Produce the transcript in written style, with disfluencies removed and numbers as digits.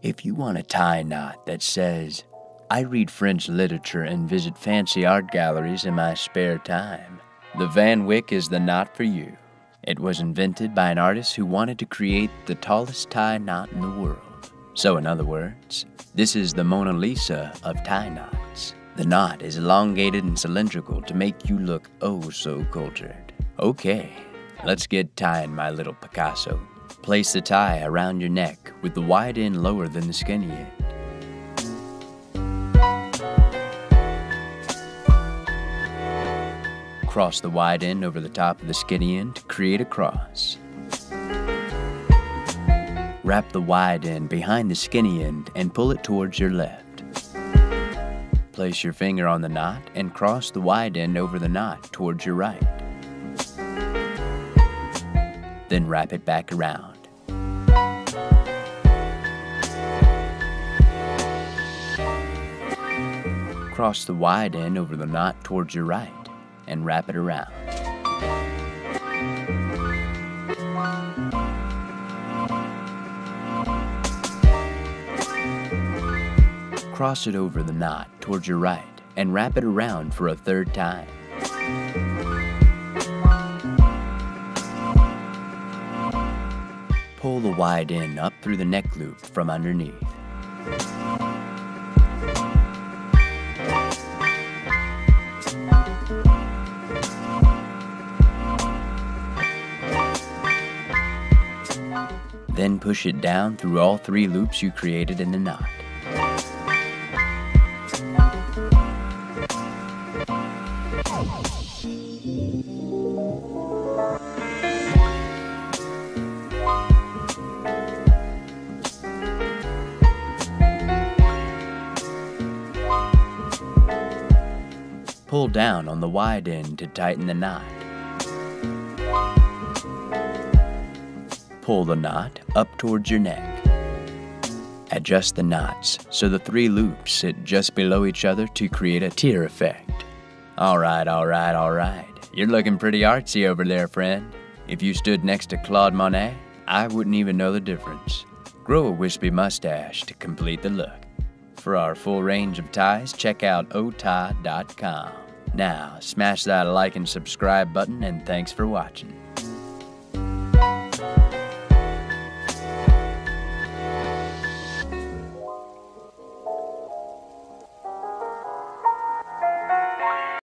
If you want a tie knot that says, "I read French literature and visit fancy art galleries in my spare time," the Van Wijk is the knot for you. It was invented by an artist who wanted to create the tallest tie knot in the world. So in other words, this is the Mona Lisa of tie knots. The knot is elongated and cylindrical to make you look oh so cultured. Okay, let's get tying, my little Picasso. Place the tie around your neck with the wide end lower than the skinny end. Cross the wide end over the top of the skinny end to create a cross. Wrap the wide end behind the skinny end and pull it towards your left. Place your finger on the knot and cross the wide end over the knot towards your right. Then wrap it back around. Cross the wide end over the knot towards your right and wrap it around. Cross it over the knot towards your right and wrap it around for a third time. Pull the wide end up through the neck loop from underneath. Then push it down through all 3 loops you created in the knot. Pull down on the wide end to tighten the knot. Pull the knot up towards your neck. Adjust the knots so the 3 loops sit just below each other to create a tear effect. Alright. You're looking pretty artsy over there, friend. If you stood next to Claude Monet, I wouldn't even know the difference. Grow a wispy mustache to complete the look. For our full range of ties, check out OTAA.com. Now, smash that like and subscribe button, and thanks for watching.